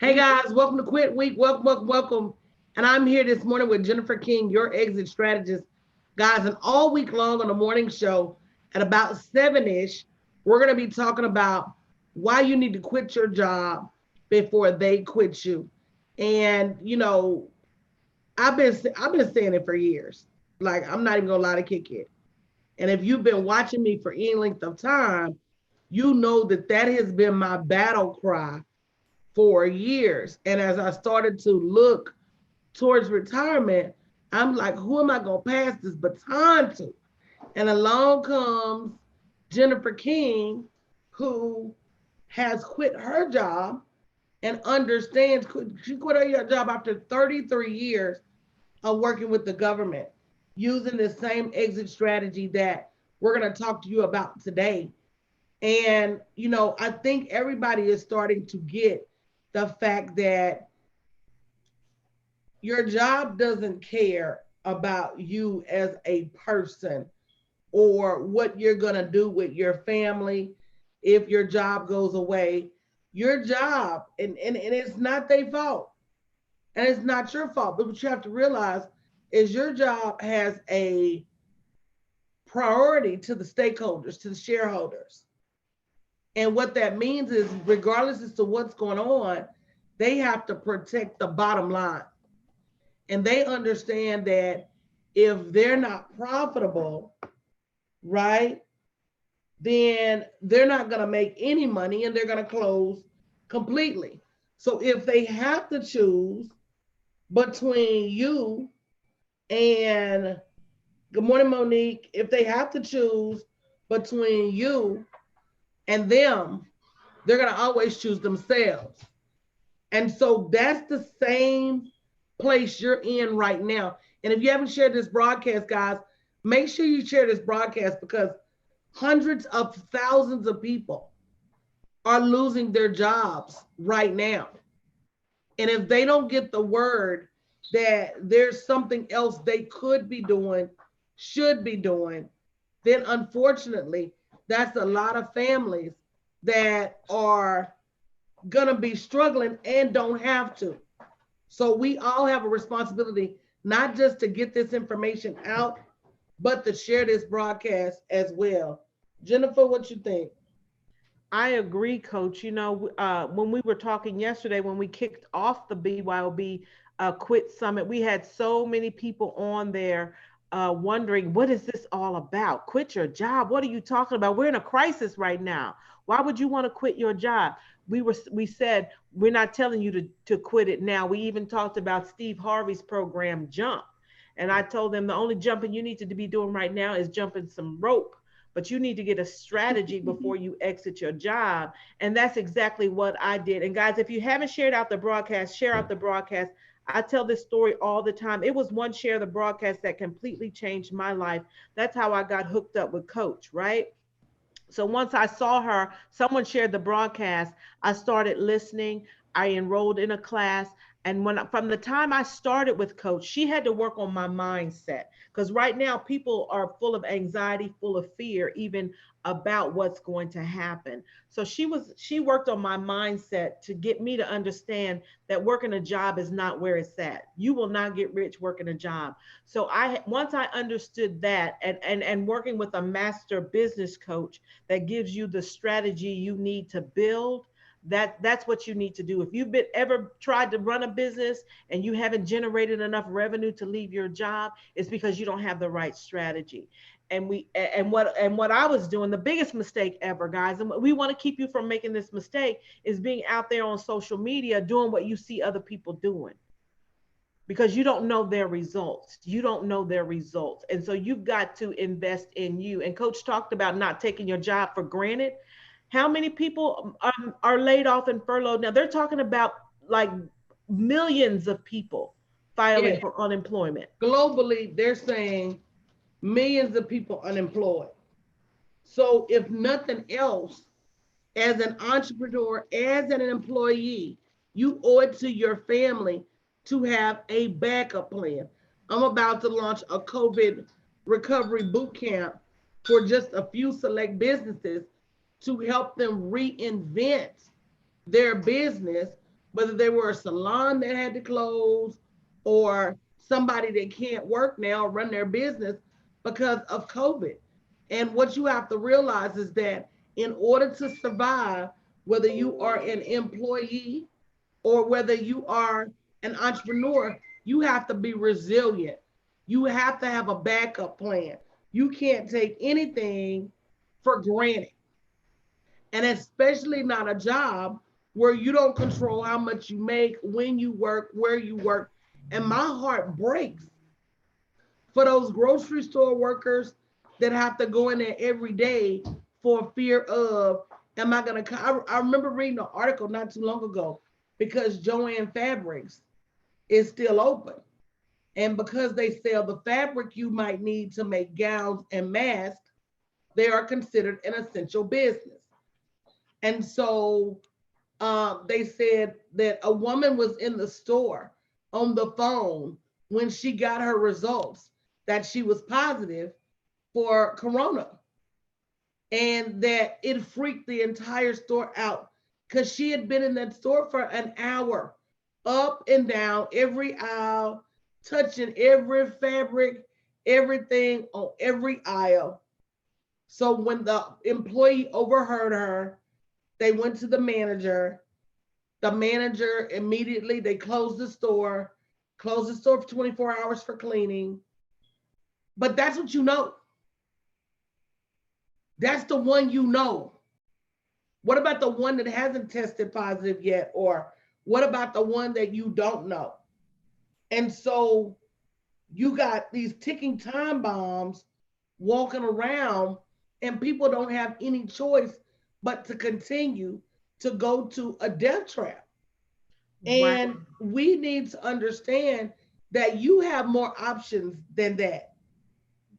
Hey guys, welcome to Quit Week. Welcome, welcome, welcome. And I'm here this morning with Jennifer King, your exit strategist. Guys, and all week long on the morning show at about 7-ish, we're going to be talking about why you need to quit your job before they quit you. And I've been saying it for years. Like, I'm not even gonna lie to kick it. And if you've been watching me for any length of time, you know that that has been my battle cry for years. And as I started to look towards retirement, I'm like, who am I going to pass this baton to? And along comes Jennifer King, who has quit her job and understands she quit her job after 33 years of working with the government using the same exit strategy that we're going to talk to you about today. And, I think everybody is starting to get the fact that your job doesn't care about you as a person or what you're going to do with your family if your job goes away. Your job, and it's not their fault, and it's not your fault, but what you have to realize is your job has a priority to the stakeholders, to the shareholders. And what that means is, regardless as to what's going on, they have to protect the bottom line. And they understand that if they're not profitable, right, then they're not going to make any money and they're going to close completely. So if they have to choose between you and, good morning, Monique, if they have to choose between you and them, they're going to always choose themselves. And so that's the same place you're in right now. And if you haven't shared this broadcast, guys, make sure you share this broadcast because hundreds of thousands of people are losing their jobs right now. And if they don't get the word that there's something else they could be doing, should be doing, then unfortunately, that's a lot of families that are going to be struggling and don't have to. So we all have a responsibility, not just to get this information out, but to share this broadcast as well. Jennifer, what you think? I agree, Coach. When we were talking yesterday, when we kicked off the BYOB Quit Summit, we had so many people on there wondering, what is this all about? Quit your job. What are you talking about? We're in a crisis right now. Why would you want to quit your job? We said we're not telling you to quit it now. We even talked about Steve Harvey's program, Jump. And I told them the only jumping you need to be doing right now is jumping some rope, but you need to get a strategy before you exit your job. And that's exactly what I did. And guys, if you haven't shared out the broadcast, share out the broadcast. I tell this story all the time. It was one share of the broadcast that completely changed my life. That's how I got hooked up with Coach, right? So once I saw her, someone shared the broadcast, I started listening. I enrolled in a class. And from the time I started with Coach, she had to work on my mindset. Because right now, people are full of anxiety, full of fear, even about what's going to happen. So she worked on my mindset to get me to understand that working a job is not where it's at. You will not get rich working a job. So I once I understood that, and working with a master business coach that gives you the strategy you need to build, that's what you need to do. If you've been ever tried to run a business and you haven't generated enough revenue to leave your job, it's because you don't have the right strategy. And what I was doing, the biggest mistake ever, guys, and we want to keep you from making this mistake, is being out there on social media doing what you see other people doing, because you don't know their results. You don't know their results. And so you've got to invest in you. And Coach talked about not taking your job for granted. How many people are laid off and furloughed now? They're talking about like millions of people filing Yeah, for unemployment. globally, they're saying millions of people unemployed. So if nothing else, as an entrepreneur, as an employee, you owe it to your family to have a backup plan. I'm about to launch a COVID recovery boot camp for just a few select businesses to help them reinvent their business whether they were a salon that had to close or somebody that can't work now, run their business because of COVID. And what you have to realize is that in order to survive, whether you are an employee or whether you are an entrepreneur, you have to be resilient. You have to have a backup plan. You can't take anything for granted. And especially not a job where you don't control how much you make, when you work, where you work. And my heart breaks for those grocery store workers that have to go in there every day for fear of, am I going to, I remember reading an article not too long ago because Joann Fabrics is still open. And because they sell the fabric you might need to make gowns and masks, they are considered an essential business. And so they said that a woman was in the store on the phone when she got her results that she was positive for corona, and that it freaked the entire store out because she had been in that store for an hour, up and down every aisle, touching every fabric, everything on every aisle. So when the employee overheard her, they went to the manager. The manager immediately, they closed the store for 24 hours for cleaning. But that's what you know. That's the one you know. What about the one that hasn't tested positive yet? Or what about the one that you don't know? And so you got these ticking time bombs walking around, and people don't have any choice but to continue to go to a death trap. Wow. And we need to understand that you have more options than that.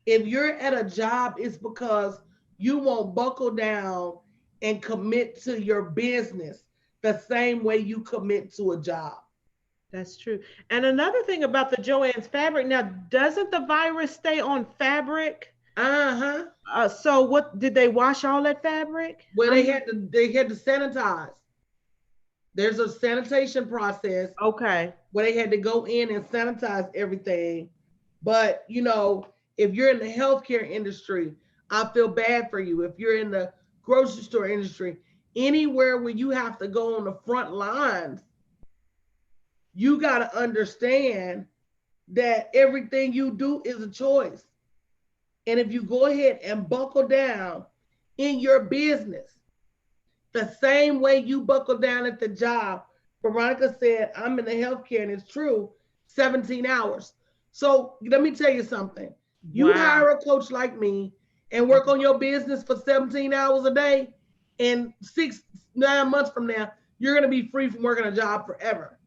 If you're at a job, it's because you won't buckle down and commit to your business the same way you commit to a job. That's true. And another thing about the Joann's fabric, now, doesn't the virus stay on fabric? Uh-huh. So what did they wash all that fabric? Well, they had to sanitize. There's a sanitation process Okay. where they had to go in and sanitize everything. But if you're in the healthcare industry, I feel bad for you. If you're in the grocery store industry, anywhere where you have to go on the front lines, you got to understand that everything you do is a choice. And if you go ahead and buckle down in your business, the same way you buckle down at the job, Veronica said, I'm in the healthcare, and it's true, 17 hours. So let me tell you something. You Wow. hire a coach like me and work on your business for 17 hours a day, and 6-9 months from now, you're going to be free from working a job forever.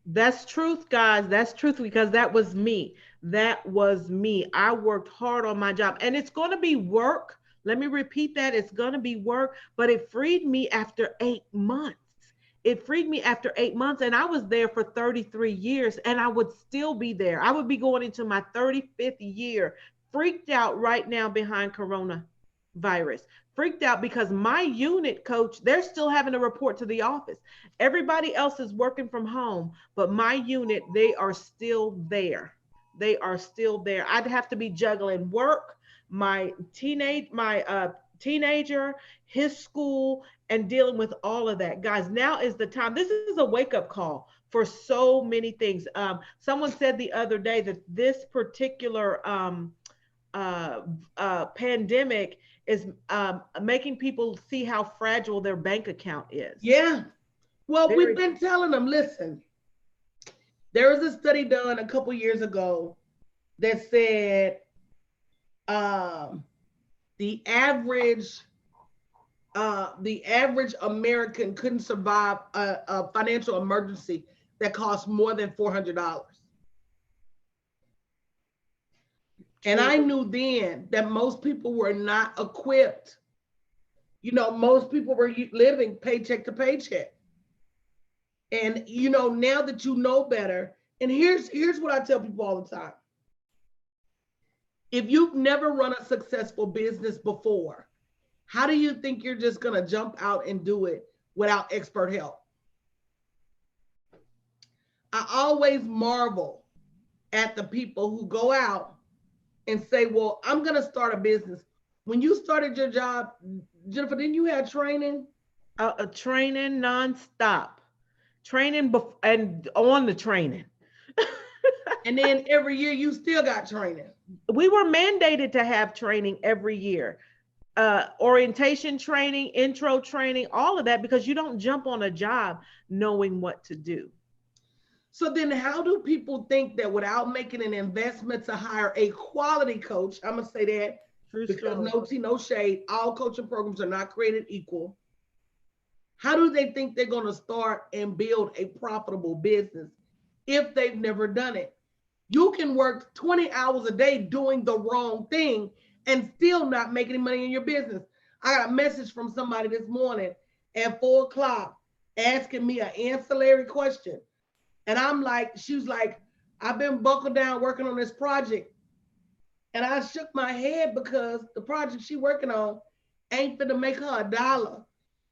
That's truth, guys. That's truth, because that was me. That was me. I worked hard on my job, and it's going to be work. Let me repeat that. It's going to be work, but it freed me after 8 months. It freed me after 8 months, and I was there for 33 years, and I would still be there. I would be going into my 35th year, freaked out right now behind coronavirus. Freaked out because my unit, coach, they're still having to report to the office. Everybody else is working from home, but my unit, they are still there. They are still there. I'd have to be juggling work, my teenager, his school, and dealing with all of that. Guys, now is the time. This is a wake up call for so many things. Someone said the other day that this particular pandemic is making people see how fragile their bank account is. Yeah. Well, we've Very. been telling them, listen, there was a study done a couple years ago that said the average American couldn't survive a financial emergency that cost more than $400. And I knew then that most people were not equipped. Most people were living paycheck to paycheck. And now that you know better, and here's what I tell people all the time. If you've never run a successful business before, how do you think you're just going to jump out and do it without expert help? I always marvel at the people who go out and say, well, I'm going to start a business. When you started your job, Jennifer, didn't you have training? Training nonstop, and on the training. And then every year you still got training. We were mandated to have training every year. Orientation training, intro training, all of that, because you don't jump on a job knowing what to do. So then how do people think that without making an investment to hire a quality coach, I'm going to say that True because story. no tea, no shade, all coaching programs are not created equal. How do they think they're going to start and build a profitable business if they've never done it? You can work 20 hours a day doing the wrong thing and still not make any money in your business. I got a message from somebody this morning at 4 o'clock asking me an ancillary question. And I'm like, she was like, I've been buckled down working on this project. And I shook my head because the project she working on ain't finna make her a dollar.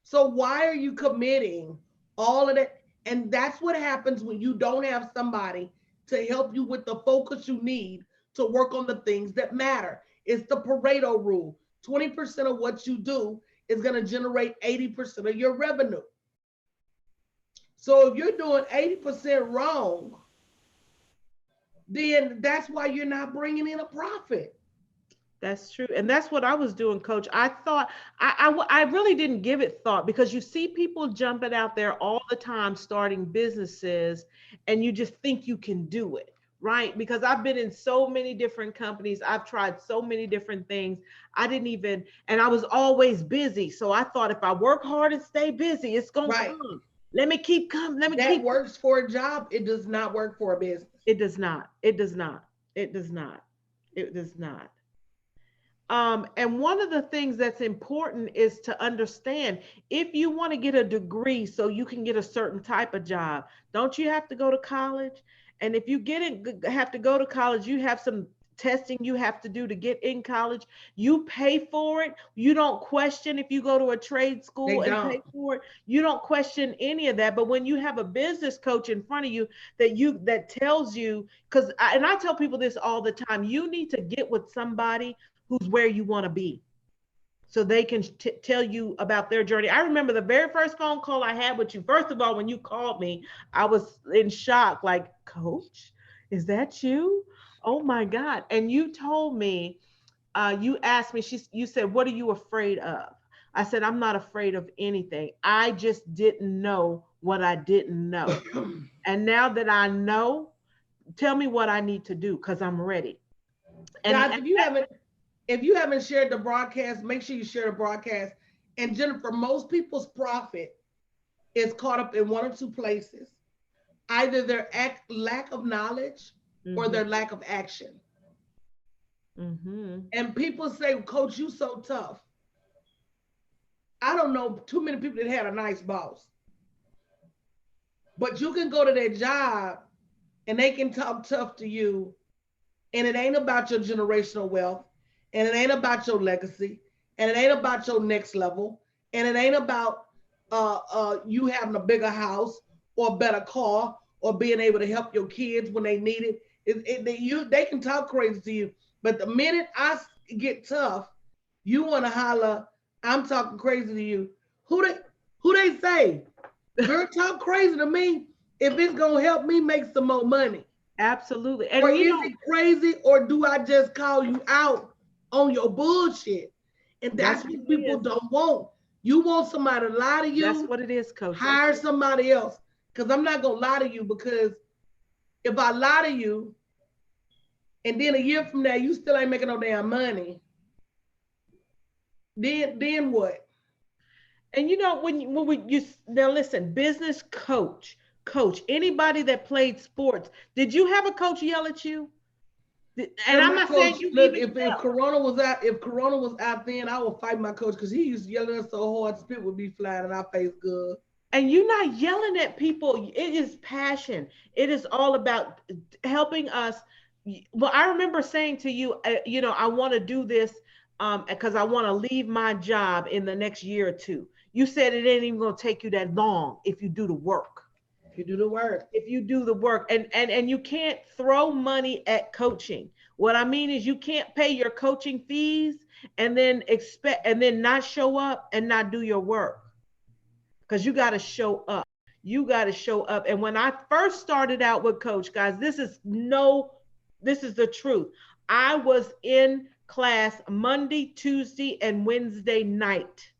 So why are you committing all of that? And that's what happens when you don't have somebody to help you with the focus you need to work on the things that matter. It's the Pareto rule. 20% of what you do is going to generate 80% of your revenue. So if you're doing 80% wrong, then that's why you're not bringing in a profit. That's true. And that's what I was doing, coach. I thought, I really didn't give it thought, because you see people jumping out there all the time starting businesses, and you just think you can do it, right? Because I've been in so many different companies. I've tried so many different things. I didn't even, and I was always busy. So I thought if I work hard and stay busy, it's going to Right. come. Let me keep coming. Let me That keep. works for a job. It does not work for a business. It does not. It does not. It does not. It does not. And one of the things that's important is to understand, if you want to get a degree so you can get a certain type of job, don't you have to go to college? And if you have to go to college, you have some testing you have to do to get in college. You pay for it. You don't question if you go to a trade school and pay for it. You don't question any of that. But when you have a business coach in front of you that tells you, and I tell people this all the time, you need to get with somebody who's where you want to be, so they can tell you about their journey. I remember the very first phone call I had with you. First of all, when you called me, I was in shock, like, Coach, is that you? Oh my God. And you told me, you asked me, you said, what are you afraid of? I said, I'm not afraid of anything. I just didn't know what I didn't know. And now that I know, tell me what I need to do, because I'm ready. Guys, if you haven't shared the broadcast, make sure you share the broadcast. And Jennifer, most people's profit is caught up in one or two places: either their lack of knowledge or their lack of action. And people say, Coach, you so tough. I don't know too many people that had a nice boss. But you can go to their job and they can talk tough to you, and it ain't about your generational wealth, and it ain't about your legacy, and it ain't about your next level, and it ain't about you having a bigger house or a better car or being able to help your kids when they need it. They can talk crazy to you, but the minute I get tough, you want to holler, I'm talking crazy to you. Who they say? Girl, talk crazy to me if it's gonna help me make some more money. Absolutely. And or is it crazy, or do I just call you out on your bullshit? And that's what people don't want. You want somebody to lie to you. That's what it is, Coach. Hire somebody else. Because I'm not gonna lie to you, because if I lie to you and then a year from now you still ain't making no damn money, then what? And you know, when you now listen, business coach, anybody that played sports, did you have a coach yell at you? And I'm not saying you look, if Corona was out then, I would fight my coach, because he used to yell at us so hard spit would be flying in our face good. And you're not yelling at people. It is passion. It is all about helping us. Well, I remember saying to you, I want to do this because I want to leave my job in the next year or two. You said it ain't even going to take you that long if you do the work. If you do the work. If you do the work, and you can't throw money at coaching. What I mean is you can't pay your coaching fees and then expect and then not show up and not do your work, because you got to show up. You got to show up. And when I first started out with coach, guys, this is the truth. I was in class Monday, Tuesday, and Wednesday night.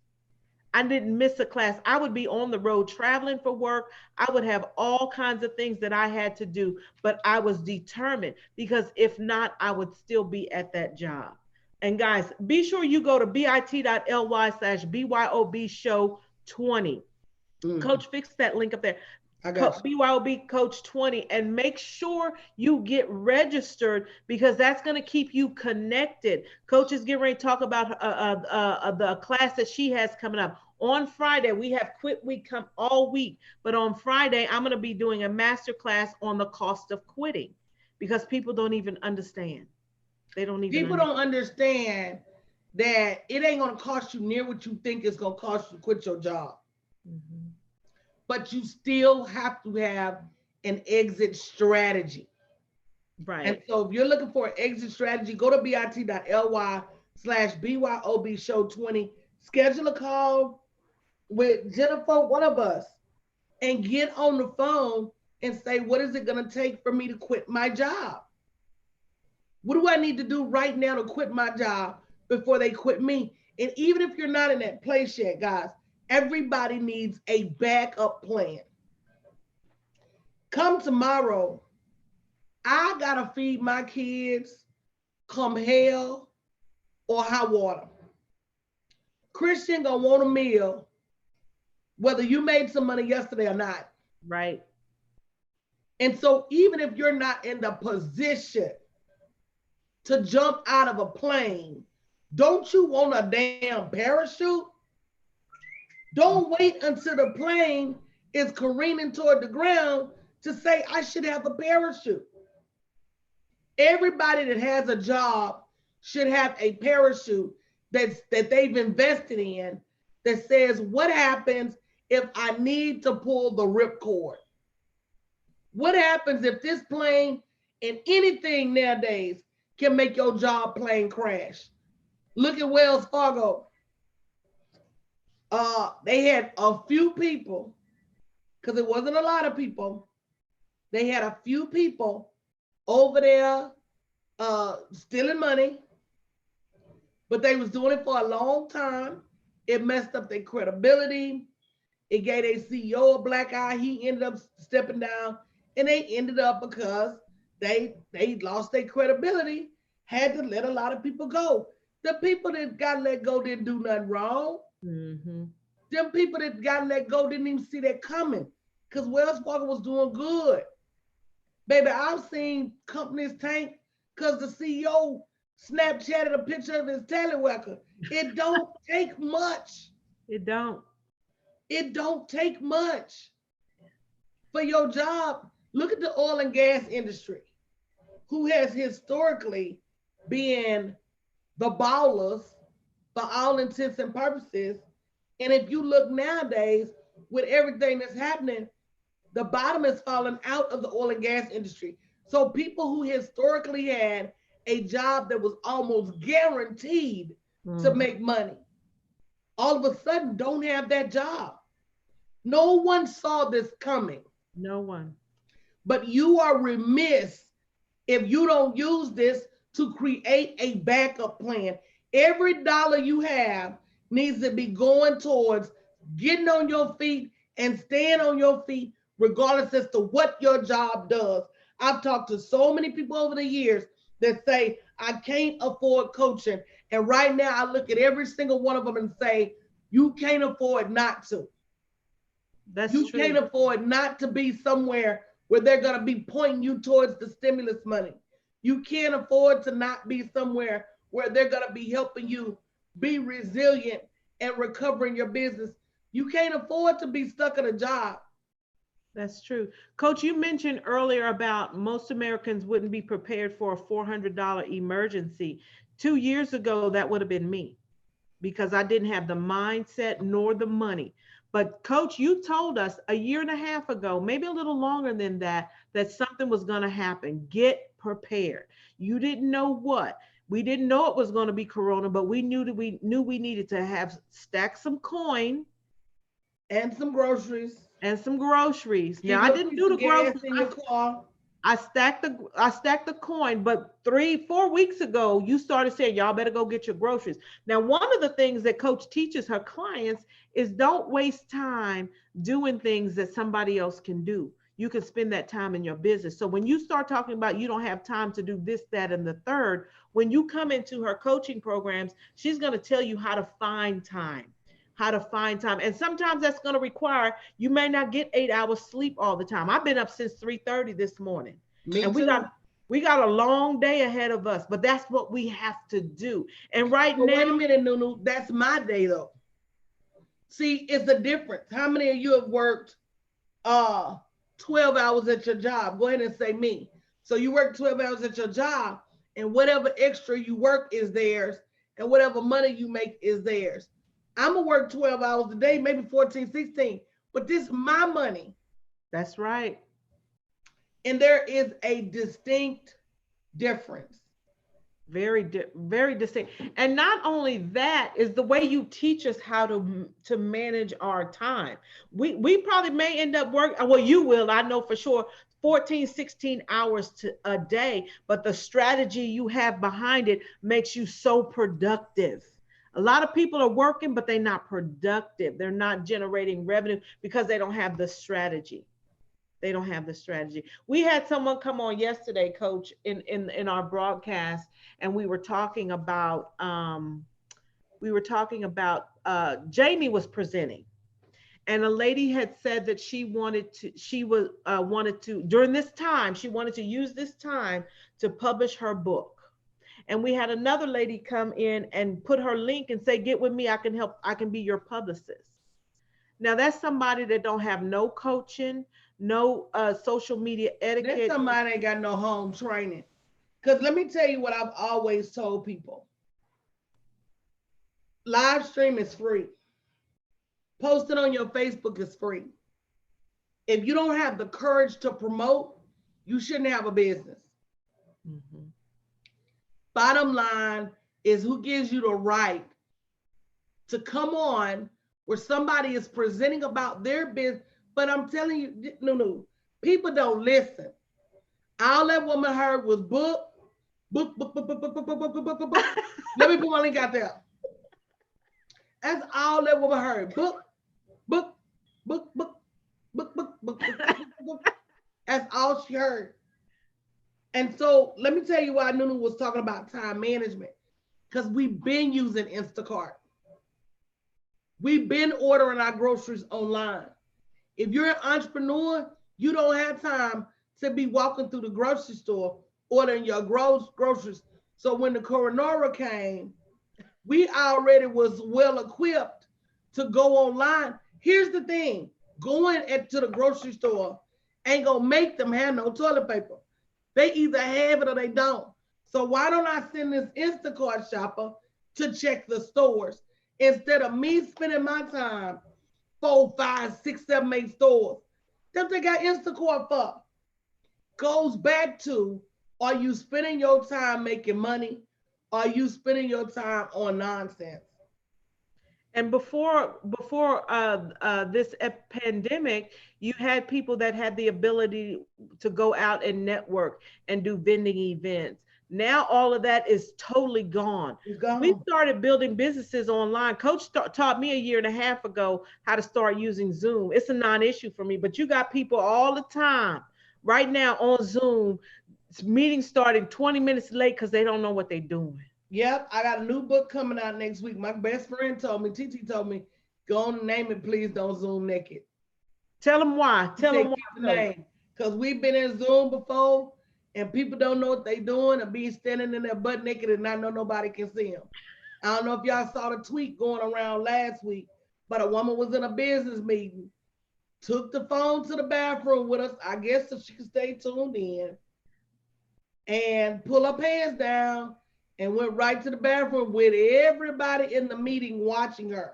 I didn't miss a class. I would be on the road traveling for work. I would have all kinds of things that I had to do, but I was determined, because if not, I would still be at that job. And guys, be sure you go to bit.ly/BYOB show 20. Coach, fix that link up there. I got BYOB Coach 20, and make sure you get registered, because that's going to keep you connected. Coach is getting ready to talk about the class that she has coming up. On Friday, we have Quit Week come all week, but on Friday, I'm going to be doing a master class on the cost of quitting, because people don't even understand. They don't even People don't understand that it ain't going to cost you near what you think it's going to cost you to quit your job. Mm-hmm. But you still have to have an exit strategy. Right. And so if you're looking for an exit strategy, go to bit.ly/BYOB show 20, schedule a call with Jennifer, one of us, and get on the phone and say, what is it going to take for me to quit my job? What do I need to do right now to quit my job before they quit me? And even if you're not in that place yet, guys, everybody needs a backup plan. Come tomorrow, I gotta feed my kids come hell or high water. Christian gonna want a meal, whether you made some money yesterday or not. Right. And so even if you're not in the position to jump out of a plane, don't you want a damn parachute? Don't wait until the plane is careening toward the ground to say, I should have a parachute. Everybody that has a job should have a parachute that they've invested in that says, what happens if I need to pull the ripcord? What happens if this plane and anything nowadays can make your job plane crash? Look at Wells Fargo. They had a few people, because it wasn't a lot of people. They had a few people over there stealing money, but they was doing it for a long time. It messed up their credibility. It gave their CEO a black eye. He ended up stepping down, and they ended up, because they lost their credibility, had to let a lot of people go. The people that got let go didn't do nothing wrong. Mm-hmm. Them people that got let go didn't even see that coming, because Wells Fargo was doing good. Baby, I've seen companies tank because the CEO Snapchatted a picture of his tallywacker. It don't take much. It don't. It don't take much for your job. Look at the oil and gas industry, who has historically been the ballers for all intents and purposes. And if you look nowadays, with everything that's happening, the bottom is falling out of the oil and gas industry. So people who historically had a job that was almost guaranteed to make money, all of a sudden don't have that job. No one saw this coming. No one. But you are remiss if you don't use this to create a backup plan. Every dollar you have needs to be going towards getting on your feet and staying on your feet, regardless as to what your job does. I've talked to so many people over the years that say, I can't afford coaching. And right now I look at every single one of them and say, you can't afford not to. That's you true. Can't afford not to be somewhere where they're going to be pointing you towards the stimulus money. You can't afford to not be somewhere where they're going to be helping you be resilient and recovering your business. You can't afford to be stuck in a job. That's true. Coach, you mentioned earlier about most Americans wouldn't be prepared for a $400 emergency. 2 years ago, that would have been me, because I didn't have the mindset nor the money. But coach, you told us a year and a half ago, maybe a little longer than that, that something was going to happen. Get prepared. You didn't know what. We didn't know it was going to be Corona, but we needed to have stack some coin And some groceries. and some groceries. Now Keep I your didn't piece do the of gas groceries. in your car. I stacked the coin, but 3-4 weeks ago, you started saying y'all better go get your groceries. Now, one of the things that coach teaches her clients is don't waste time doing things that somebody else can do. You can spend that time in your business. So when you start talking about you don't have time to do this, that, and the third, when you come into her coaching programs, she's going to tell you how to find time. How to find time. And sometimes that's going to require you may not get 8 hours sleep all the time. I've been up since 3:30 this morning. Me And too. we got a long day ahead of us, but that's what we have to do. And right But wait a now, minute, Nunu. That's my day though. See, it's a difference. How many of you have worked uh 12 hours at your job? Go ahead and say me. So you work 12 hours at your job, and whatever extra you work is theirs, and whatever money you make is theirs. I'm gonna work 12 hours a day, maybe 14, 16, but this is my money. that's right. And there is a distinct difference. Very distinct. And not only that is the way you teach us how to manage our time. We probably may end up working, well, you will, I know for sure, 14, 16 hours to a day, but the strategy you have behind it makes you so productive. A lot of people are working, but they're not productive. They're not generating revenue because they don't have the strategy. They don't have the strategy. We had someone come on yesterday, coach, in our broadcast, and we were talking about Jamie was presenting, and a lady had said that she wanted to during this time, she wanted to use this time to publish her book. And we had another lady come in and put her link and say, get with me, I can help, I can be your publicist. Now that's somebody that don't have no coaching, no social media That's etiquette. somebody ain't got no home training. Because let me tell you what I've always told people: live stream is free, posting on your Facebook is free. If you don't have the courage to promote, you shouldn't have a business. Mhm. Bottom line is, who gives you the right to come on where somebody is presenting about their business? But I'm telling you, no, people don't listen. All that woman heard was book, book, book, book, book, book, book, book, book, book, book, book. Let me put my link out there. That's all that woman heard. Book, book, book, book, book, book, book, book, book. That's all she heard. And so let me tell you why Nunu was talking about time management. Because we've been using Instacart. We've been ordering our groceries online. If you're an entrepreneur, you don't have time to be walking through the grocery store ordering your groceries. So when the Coronora came, we already was well equipped to go online. Here's the thing: going to the grocery store ain't gonna make them have no toilet paper. They either have it or they don't. So why don't I send this Instacart shopper to check the stores instead of me spending my time 4, 5, 6, 7, 8 stores? That's what they got Instacart for. Goes back to, are you spending your time making money? Are you spending your time on nonsense? And before this pandemic, you had people that had the ability to go out and network and do vending events. Now all of that is totally gone. It's We gone. started building businesses online. Coach taught me a year and a half ago how to start using Zoom. It's a non-issue for me, but you got people all the time right now on Zoom, meetings starting 20 minutes late because they don't know what they're doing. Yep, I got a new book coming out next week. My best friend told me, TT told me, go on and name it, please don't Zoom naked. Tell them why. He Tell said, them keep the why, coach. name. Because we've been in Zoom before and people don't know what they doing and be standing in their butt naked and not know nobody can see them. I don't know if y'all saw the tweet going around last week, but a woman was in a business meeting, took the phone to the bathroom with us, I guess so she could stay tuned in, and pull her pants down and went right to the bathroom with everybody in the meeting watching her.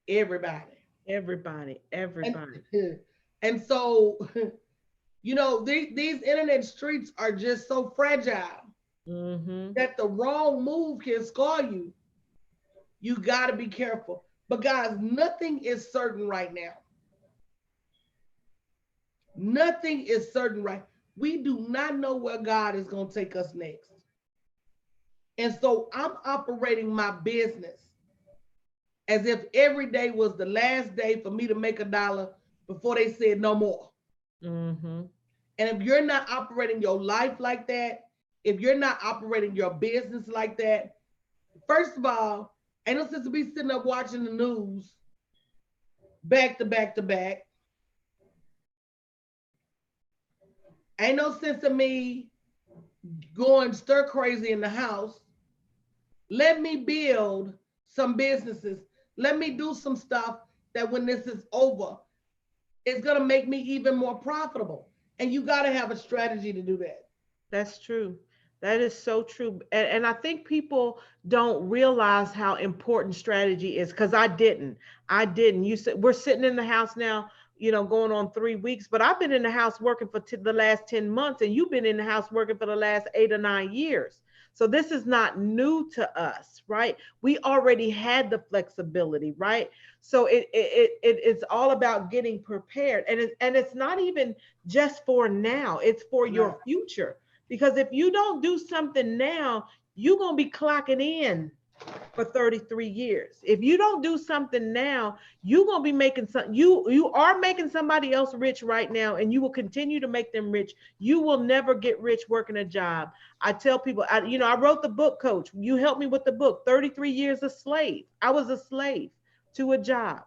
Everybody. Everybody, And, everybody. and so, these internet streets are just so fragile Mm-hmm. that the wrong move can scar you. You got to be careful. But guys, nothing is certain right now. Nothing is certain right. We do not know where God is going to take us next. And so I'm operating my business as if every day was the last day for me to make $1 before they said no more. Mm-hmm. And if you're not operating your life like that, if you're not operating your business like that, first of all, ain't no sense to be sitting up watching the news back to back to back. Ain't no sense of me going stir crazy in the house. Let me build some businesses. Let me do some stuff that when this is over, it's going to make me even more profitable. And you got to have a strategy to do that. That's true. That is so true. And I think people don't realize how important strategy is because I didn't. I didn't. You said we're sitting in the house now, going on 3 weeks, but I've been in the house working for the last 10 months, and you've been in the house working for the last 8 or 9 years. So this is not new to us, right? We already had the flexibility, right? So it's all about getting prepared. And it's not even just for now, it's for your No. future, because if you don't do something now, you're going to be clocking in for 33 years. If you don't do something now, you're going to be making you are making somebody else rich right now, and you will continue to make them rich. You will never get rich working a job. I tell people, I wrote the book, Coach. You helped me with the book, 33 years a slave. I was a slave to a job.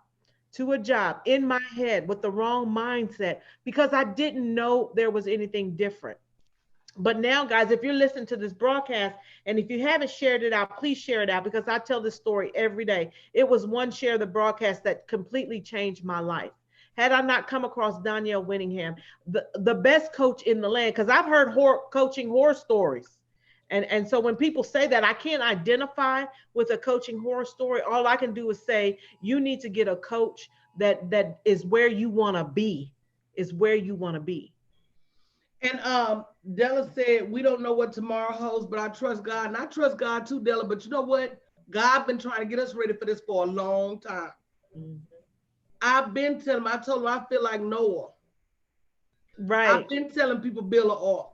To a job in my head with the wrong mindset because I didn't know there was anything different. But now, guys, if you're listening to this broadcast and if you haven't shared it out, please share it out because I tell this story every day. It was one share of the broadcast that completely changed my life. Had I not come across Danielle Winningham, the best coach in the land, because I've heard coaching horror stories. And so when people say that, I can't identify with a coaching horror story. All I can do is say, you need to get a coach that is where you want to be, is where you want to be. And Della said, we don't know what tomorrow holds, but I trust God. And I trust God too, Della. But you know what? God been trying to get us ready for this for a long time. Mm. I've been telling him, I told him I feel like Noah. Right. I've been telling people build an ark.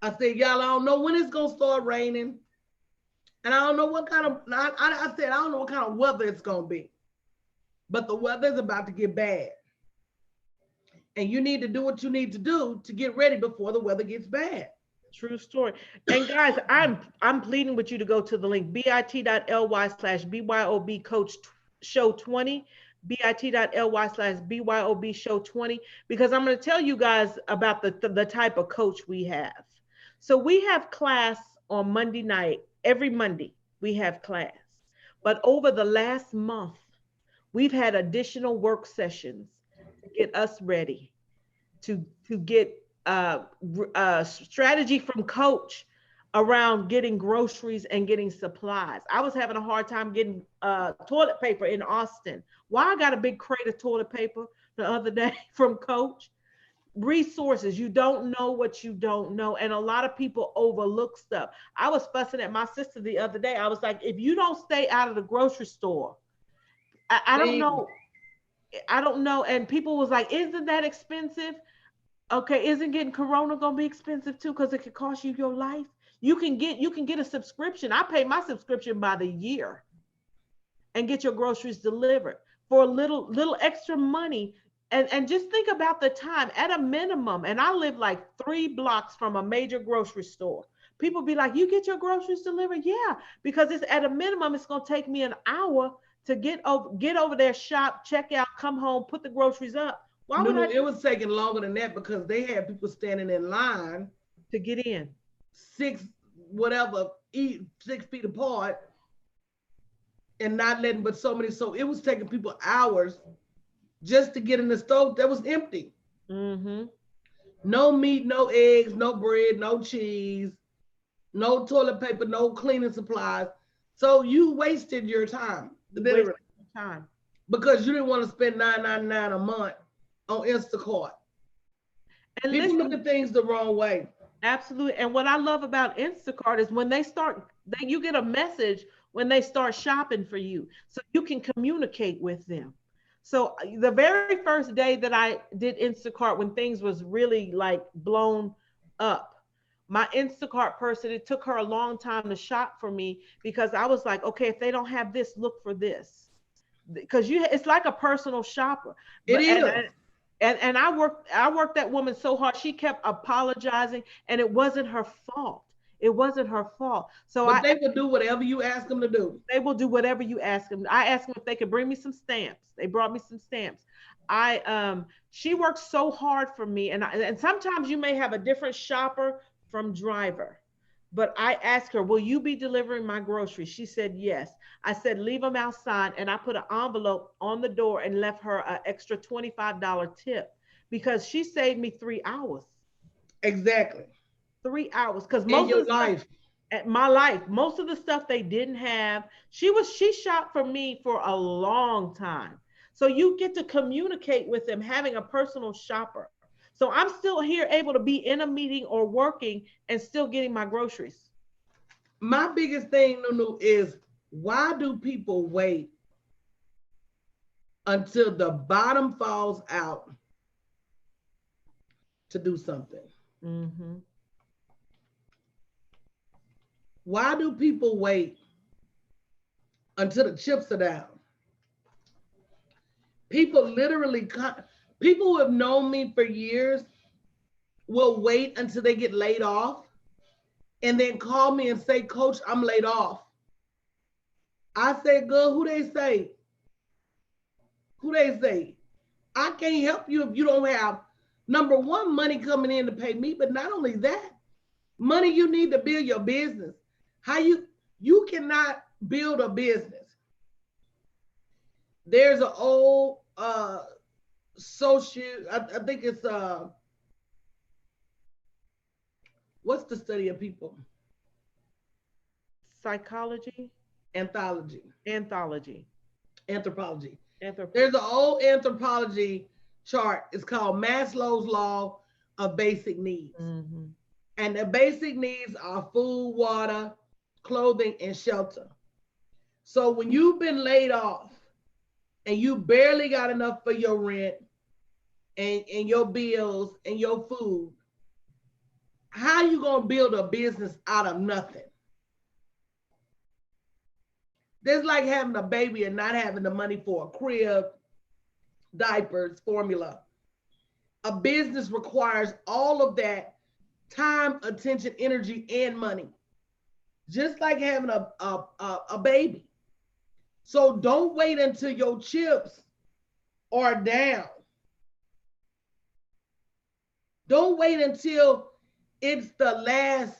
I said, y'all, I don't know when it's gonna start raining. And I don't know what kind of I said I don't know what kind of weather it's gonna be. But the weather's about to get bad. And you need to do what you need to do to get ready before the weather gets bad. True story. And guys, I'm pleading with you to go to the link bit.ly/BYOB coach show 20, bit.ly/BYOB show 20, because I'm going to tell you guys about the type of coach we have. So we have class on Monday night. Every Monday we have class. But over the last month, we've had additional work sessions to get us ready to get strategy from coach around getting groceries and getting supplies. I was having a hard time getting toilet paper in Austin. Why I got a big crate of toilet paper the other day from coach. Resources. You don't know what you don't know, and a lot of people overlook stuff. I was fussing at my sister the other day. I was like, if you don't stay out of the grocery store, I don't know. I don't know. And people was like, isn't that expensive? Okay, isn't getting Corona gonna be expensive too? Because it could cost you your life. You can get a subscription. I pay my subscription by the year and get your groceries delivered for a little extra money. And just think about the time at a minimum. And I live like 3 blocks from a major grocery store. People be like, you get your groceries delivered? Yeah, because it's at a minimum, it's gonna take me an hour to get over there, shop, check out, come home, put the groceries up. Why would No, I it was taking longer than that because they had people standing in line to get in? six whatever 6 feet apart and not letting but so many. So it was taking people hours just to get in the stove that was empty. Mm-hmm. No meat, no eggs, no bread, no cheese, no toilet paper, no cleaning supplies. So you wasted your time, literally. time. because you didn't want to spend $9.99 a month on Instacart. And People look listen, at things the wrong way. absolutely. And what I love about Instacart is when they start, you get a message when they start shopping for you, so you can communicate with them. So the very first day that I did Instacart, when things was really like blown up, my Instacart person, it took her a long time to shop for me because I was like, okay, if they don't have this, look for this, because it's like a personal shopper. It But is. and I worked that woman so hard. She kept apologizing, and it wasn't her fault. It wasn't her fault. So But they will do whatever you ask them to do. they will do whatever you ask them. I asked them if they could bring me some stamps. They brought me some stamps. She worked so hard for me, and sometimes you may have a different shopper from driver. But I asked her, "Will you be delivering my groceries?" She said yes. I said, "Leave them outside," and I put an envelope on the door and left her an extra $25 tip because she saved me 3 hours. Exactly. 3 hours, because In most of your the stuff life. at my life, most of the stuff they didn't have. She shopped for me for a long time. So you get to communicate with them, having a personal shopper. So I'm still here able to be in a meeting or working and still getting my groceries. My biggest thing, Nunu, is why do people wait until the bottom falls out to do something? Mm-hmm. Why do people wait until the chips are down? People literally, people who have known me for years will wait until they get laid off and then call me and say, Coach, I'm laid off. I say, girl, who they say? Who they say? I can't help you if you don't have, number one, money coming in to pay me, but not only that, money you need to build your business. How you cannot build a business. There's an old social, I think it's what's the study of people? Psychology, Anthology. anthology, Anthropology. anthropology. There's an old anthropology chart. It's called Maslow's Law of Basic Needs. Mm-hmm. And the basic needs are food, water, clothing, and shelter. So when you've been laid off and you barely got enough for your rent and your bills and your food, how you gonna build a business out of nothing? That's like having a baby and not having the money for a crib, diapers, formula. A business requires all of that time, attention, energy, and money. Just like having a baby. So don't wait until your chips are down. Don't wait until it's the last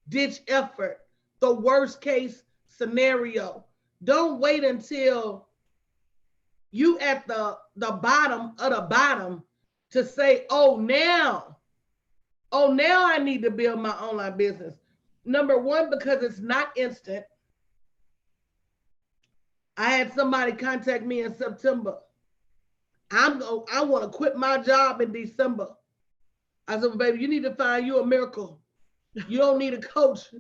ditch effort, the worst case scenario. Don't wait until you at the bottom of the bottom to say, oh, now I need to build my online business. Number one, because it's not instant. I had somebody contact me in September. I want to quit my job in December. I said, well, baby, you need to find you a miracle. You don't need a coach.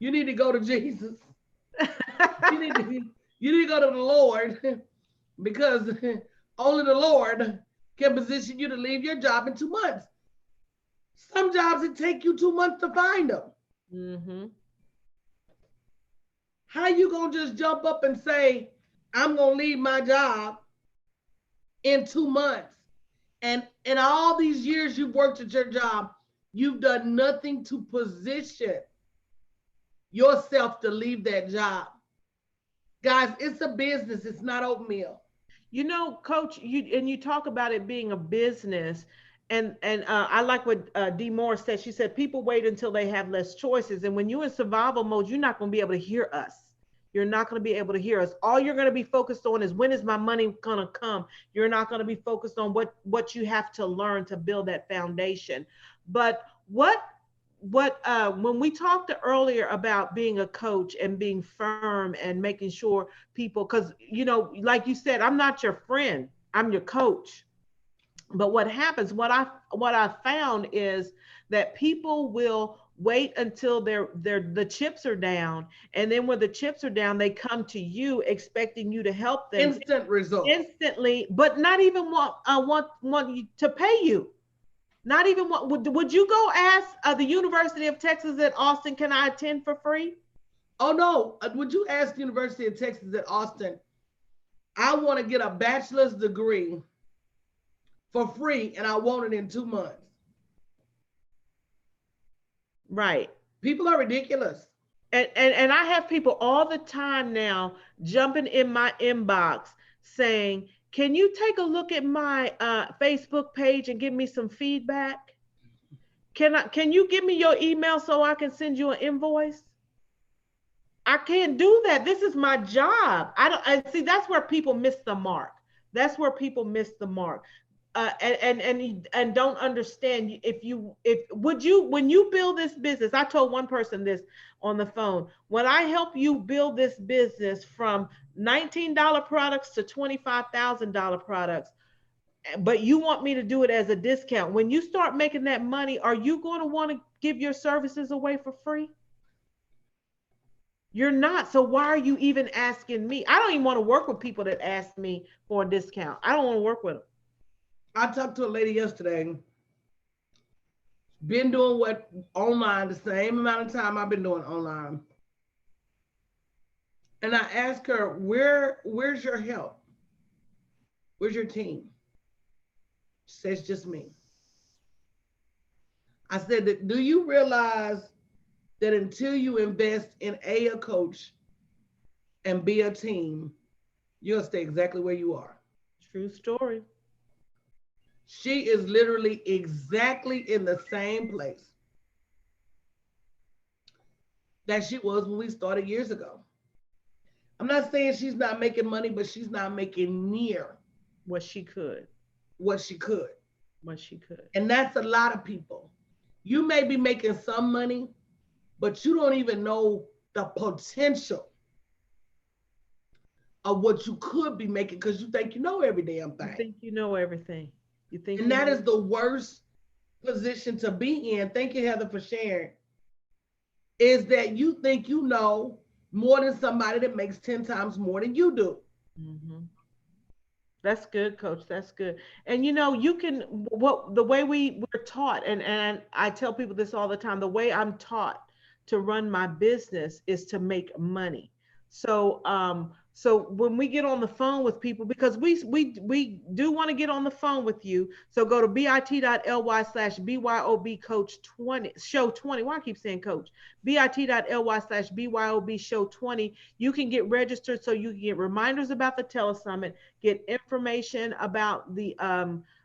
You need to go to Jesus. You need to go to the Lord because only the Lord can position you to leave your job in 2 months. Some jobs, it take you 2 months to find them. Mm-hmm. How you gonna just jump up and say, I'm gonna leave my job in 2 months? And in all these years you've worked at your job, you've done nothing to position yourself to leave that job. Guys, it's a business, it's not oatmeal. You know, Coach, you talk about it being a business, and I like what Dee Moore said. She said people wait until they have less choices, and when you're in survival mode, you're not going to be able to hear us. You're not going to be able to hear us. All you're going to be focused on is when is my money going to come. You're not going to be focused on what you have to learn to build that foundation. But when we talked earlier about being a coach and being firm and making sure people, because like you said, I'm not your friend, I'm your coach. But what happens, what I found is that people will wait until the chips are down, and then when the chips are down, they come to you expecting you to help them Instant results. instantly, but not even want you to pay you. Not even what would you go ask the University of Texas at Austin, can I attend for free? Oh no, would you ask the University of Texas at Austin, I want to get a bachelor's degree for free and I want it in 2 months? Right. People are ridiculous. And I have people all the time now jumping in my inbox saying, can you take a look at my Facebook page and give me some feedback? Can you give me your email so I can send you an invoice? I can't do that. This is my job. I see, that's where people miss the mark. That's where people miss the mark. And don't understand. If would you, when you build this business, I told one person this on the phone, when I help you build this business from $19 products to $25,000 products, but you want me to do it as a discount, when you start making that money, are you going to want to give your services away for free? You're not. So why are you even asking me? I don't even want to work with people that ask me for a discount. I don't want to work with them. I talked to a lady yesterday, been doing what online the same amount of time I've been doing online. And I asked her, where's your help? Where's your team? She says, just me. I said, do you realize that until you invest in a coach and be a team, you'll stay exactly where you are? True story. She is literally exactly in the same place that she was when we started years ago. I'm not saying she's not making money, but she's not making near What she could. what she could. What she could. And that's a lot of people. You may be making some money, but you don't even know the potential of what you could be making because you think you know every damn thing. You think you know everything. You think, and that is the worst position to be in. Thank you, Heather, for sharing. Is that you think you know more than somebody that makes 10 times more than you do. Mm-hmm. That's good, coach. That's good. And you can, what the way we're taught, and I tell people this all the time, the way I'm taught to run my business is to make money. So when we get on the phone with people, because we do want to get on the phone with you, so go to bit.ly/BYOB coach 20 show 20. Why I keep saying coach? bit.ly/BYOB show 20. You can get registered so you can get reminders about the telesummit, get information about the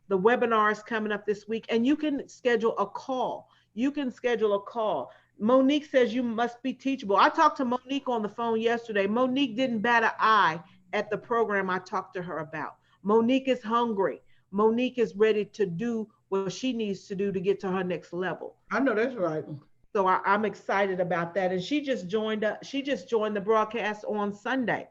webinars coming up this week, and you can schedule a call. You can schedule a call. Monique says you must be teachable. I talked to Monique on the phone yesterday. Monique didn't bat an eye at the program I talked to her about. Monique is hungry. Monique is ready to do what she needs to do to get to her next level. I know that's right. So I'm excited about that. And she just joined the broadcast on Sunday.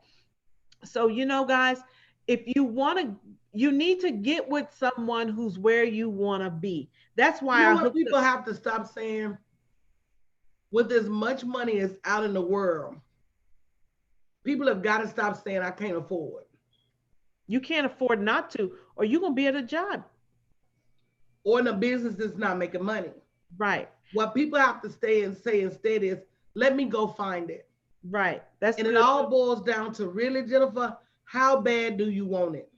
So, guys, if you want to, you need to get with someone who's where you want to be. That's why what people have to stop saying? With as much money as out in the world, people have got to stop saying, I can't afford. You can't afford not to, or you're going to be at a job. Or in a business that's not making money. Right. What people have to stay and say instead is, let me go find it. Right. And it all boils down to, really, Jennifer, how bad do you want it?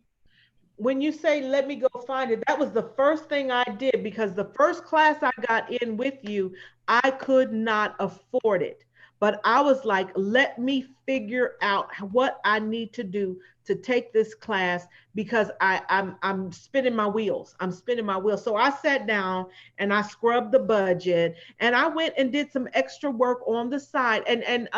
When you say, let me go find it, that was the first thing I did, because the first class I got in with you, I could not afford it. But I was like, let me figure out what I need to do to take this class, because I'm spinning my wheels. I'm spinning my wheels. So I sat down and I scrubbed the budget, and I went and did some extra work on the side. And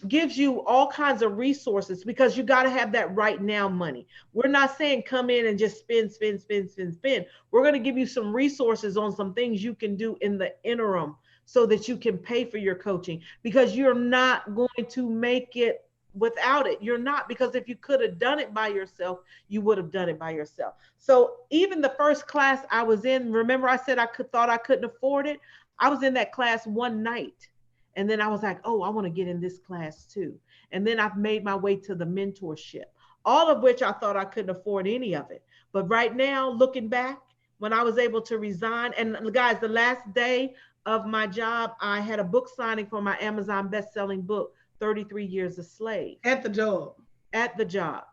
gives you all kinds of resources because you got to have that right now money. We're not saying come in and just spend, spend, spend, spend, spend. We're going to give you some resources on some things you can do in the interim so that you can pay for your coaching, because you're not going to make it without it. You're not, because if you could have done it by yourself, you would have done it by yourself. So even the first class I was in, remember I said thought I couldn't afford it? I was in that class one night. And then I was like, oh, I want to get in this class too. And then I've made my way to the mentorship, all of which I thought I couldn't afford any of it. But right now, looking back, when I was able to resign, and guys, the last day of my job, I had a book signing for my Amazon best-selling book, 33 Years a Slave. At the job. At the job.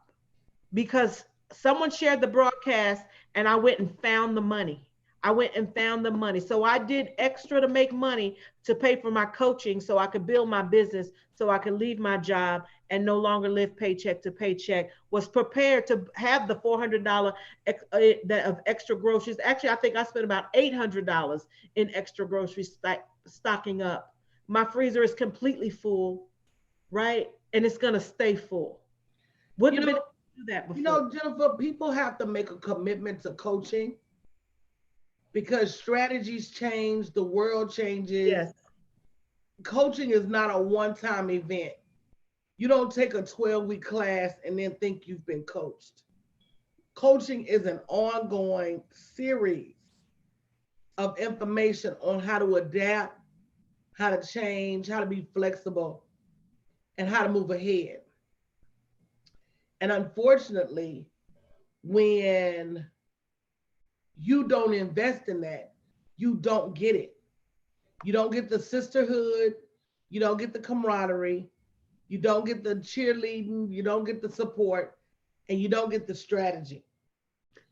Because someone shared the broadcast and I went and found the money. I went and found the money. So I did extra to make money to pay for my coaching so I could build my business, so I could leave my job and no longer live paycheck to paycheck. Was prepared to have the $400 of extra groceries. Actually, I think I spent about $800 in extra groceries stocking up. My freezer is completely full, right? And it's going to stay full. Wouldn't have been able to do that before. You know, Jennifer, people have to make a commitment to coaching, because strategies change, the world changes. Yes. Coaching is not a one-time event. You don't take a 12-week class and then think you've been coached. Coaching is an ongoing series of information on how to adapt, how to change, how to be flexible, and how to move ahead. And unfortunately, when you don't invest in that, you don't get it. You don't get the sisterhood, you don't get the camaraderie, you don't get the cheerleading, you don't get the support, and you don't get the strategy.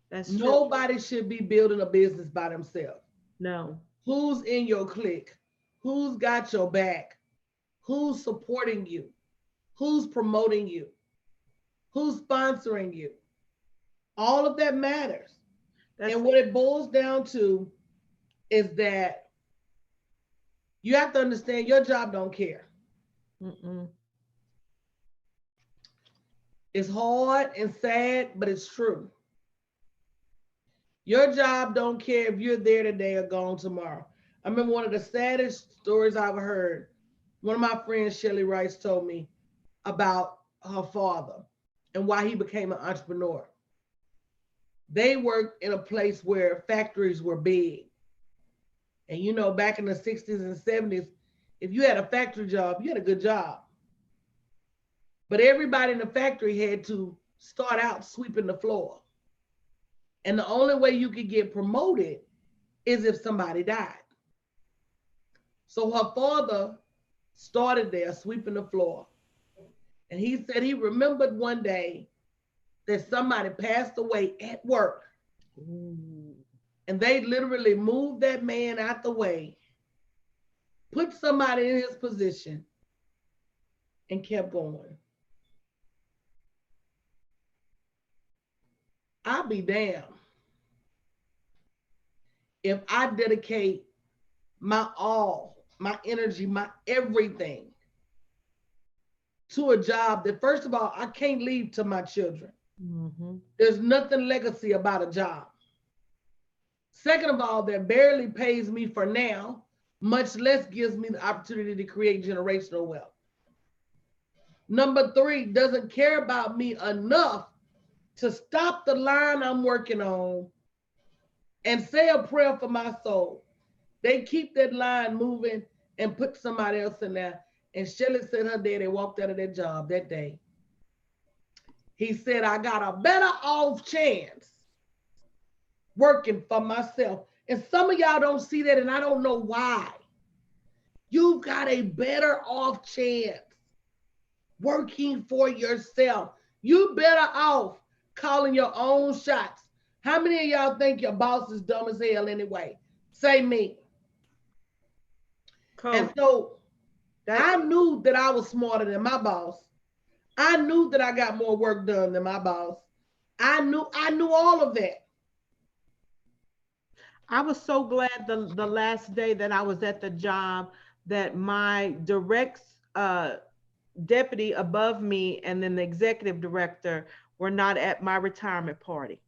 That's true. Nobody should be building a business by themselves. No. Who's in your clique? Who's got your back? Who's supporting you? Who's promoting you? Who's sponsoring you? All of that matters. And what it boils down to is that you have to understand your job don't care. Mm-mm. It's hard and sad, but it's true. Your job don't care if you're there today or gone tomorrow. I remember one of the saddest stories I've heard. One of my friends, Shelly Rice, told me about her father and why he became an entrepreneur. They worked in a place where factories were big. And you know, back in the 60s and 70s, if you had a factory job, you had a good job. But everybody in the factory had to start out sweeping the floor. And the only way you could get promoted is if somebody died. So her father started there sweeping the floor. And he said he remembered one day that somebody passed away at work. Ooh. And they literally moved that man out the way, put somebody in his position, and kept going. I'll be damned if I dedicate my all, my energy, my everything to a job that, first of all, I can't leave to my children. Mm-hmm. There's nothing legacy about a job. Second of all, that barely pays me for now, much less gives me the opportunity to create generational wealth. Number three, doesn't care about me enough to stop the line I'm working on and say a prayer for my soul. They keep that line moving and put somebody else in there. And Shelly said her daddy walked out of that job that day. He said, I got a better off chance working for myself. And some of y'all don't see that, and I don't know why. You've got a better off chance working for yourself. You better off calling your own shots. How many of y'all think your boss is dumb as hell anyway? Say me. Cool. And so I knew that I was smarter than my boss. I knew that I got more work done than my boss. I knew all of that. I was so glad the last day that I was at the job that my direct uh, deputy above me and then the executive director were not at my retirement party.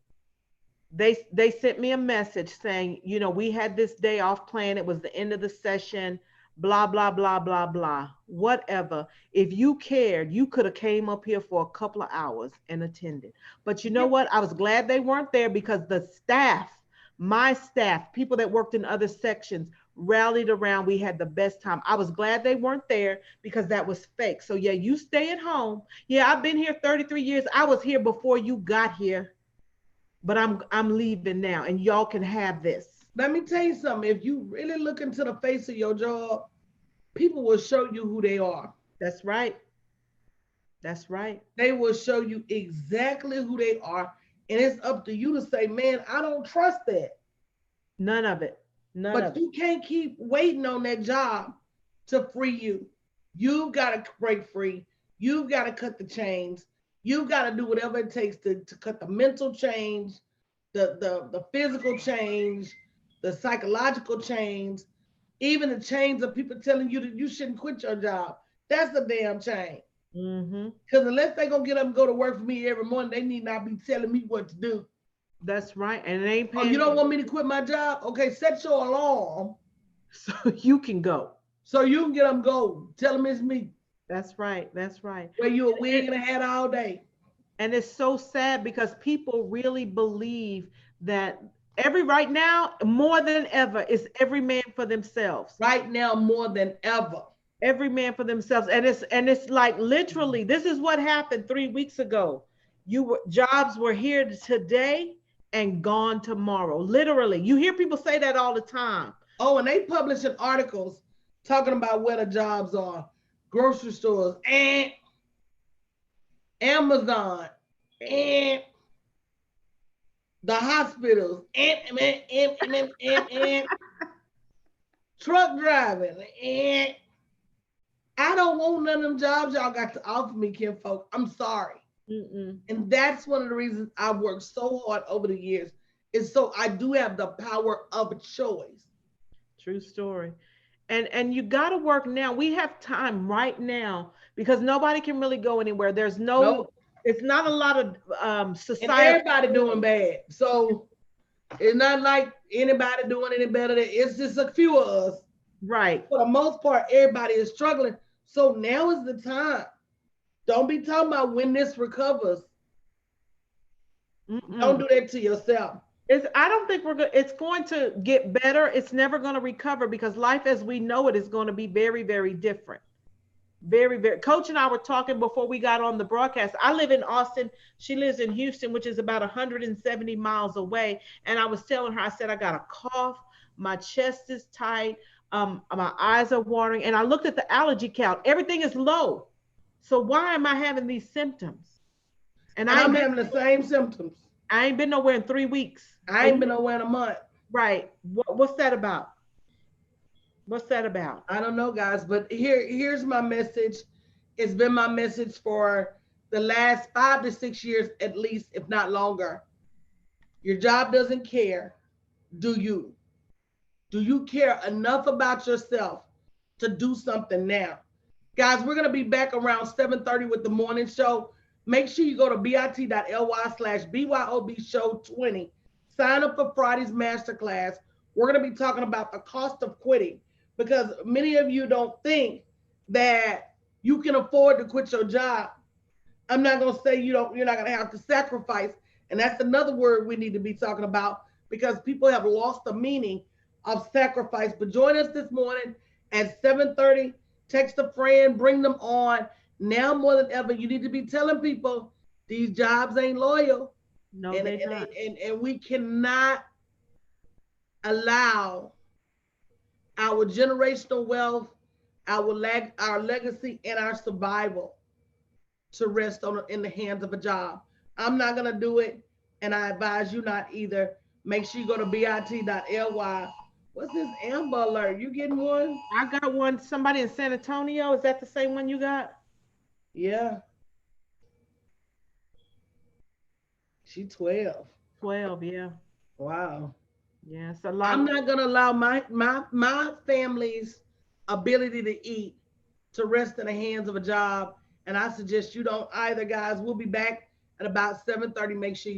They sent me a message saying, you know, we had this day off planned. It was the end of the session, blah, blah, blah, blah, blah. Whatever. If you cared, you could have came up here for a couple of hours and attended. But you know what? I was glad they weren't there because the staff, my staff, people that worked in other sections, rallied around. We had the best time. I was glad they weren't there because that was fake. So yeah, you stay at home. Yeah, I've been here 33 years. I was here before you got here, but I'm leaving now and y'all can have this. Let me tell you something. If you really look into the face of your job, people will show you who they are. That's right. That's right. They will show you exactly who they are. And it's up to you to say, man, I don't trust that. None of it. None But of it. you can't keep waiting on that job to free you. You've got to break free. You've got to cut the chains. You've got to do whatever it takes to cut the mental change, the physical change, the psychological chains, even the chains of people telling you that you shouldn't quit your job. That's a damn chain. Because unless they're going to get up and go to work for me every morning, they need not be telling me what to do. That's right. And it ain't Oh, paying. you don't want me to quit my job? Okay, set your alarm so you can go. so you can get them go. Tell them it's me. That's right. That's right. Wear you a wig and a hat all day. And it's so sad because people really believe that right now, more than ever, is every man for themselves. Right now, more than ever. Every man for themselves. And it's like literally, this is what happened 3 weeks ago. Jobs were here today and gone tomorrow. Literally. You hear people say that all the time. Oh, and they publishing articles talking about where the jobs are. Grocery stores, and Amazon, and the hospitals, and truck driving, and I don't want none of them jobs y'all got to offer me, kinfolk. I'm sorry. And that's one of the reasons I've worked so hard over the years, is so I do have the power of choice. True story. And you got to work now. We have time right now because nobody can really go anywhere. There's Nope. It's not a lot of society. And everybody doing bad. So it's not like anybody doing any better. It's just a few of us. Right. For the most part, everybody is struggling. So now is the time. Don't be talking about when this recovers. Don't do that to yourself. I don't think it's going to get better. It's never going to recover because life as we know it is going to be very, very different. Very, very. Coach and I were talking before we got on the broadcast. I live in Austin. She lives in Houston, which is about 170 miles away. And I was telling her, I said, I got a cough. My chest is tight. My eyes are watering. And I looked at the allergy count. Everything is low. So why am I having these symptoms? And I'm having the same symptoms. I ain't been nowhere in 3 weeks. I ain't been nowhere in a month. Right. What's that about? What's that about? I don't know, guys, but here's my message. It's been my message for the last 5 to 6 years, at least, if not longer. Your job doesn't care. Do you? Do you care enough about yourself to do something now? Guys, we're going to be back around 7:30 with the morning show. Make sure you go to bit.ly/BYOB show 20. Sign up for Friday's masterclass. We're going to be talking about the cost of quitting because many of you don't think that you can afford to quit your job. I'm not going to say you're not going to have to sacrifice. And that's another word we need to be talking about because people have lost the meaning of sacrifice. But join us this morning at 7:30. Text a friend, bring them on. Now more than ever, you need to be telling people these jobs ain't loyal. No, they're not. And we cannot allow our generational wealth, our legacy, and our survival to rest in the hands of a job. I'm not going to do it, and I advise you not either. Make sure you go to bit.ly. What's this Amber Alert? You getting one? I got one. Somebody in San Antonio. Is that the same one you got? Yeah. She 12. 12, yeah. Wow. Yeah, it's a lot. I'm not gonna allow my family's ability to eat to rest in the hands of a job. And I suggest you don't either, guys. We'll be back at about 7:30. Make sure you